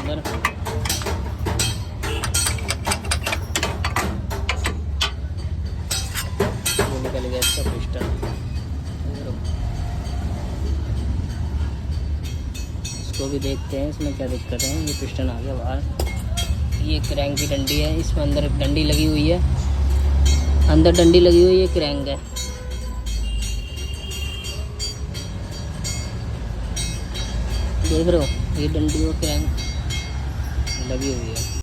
अंदर। ये निकल गया इसका पिस्टन। इसको भी देखते हैं इसमें क्या दिक्कत है। ये पिस्टन आ गया बाहर। ये क्रैंक की डंडी है, इसमें अंदर डंडी लगी हुई है, अंदर डंडी लगी हुई है, ये क्रैंक है। देख रहे हो, ये डंडी और क्रैंक लगी हुई है।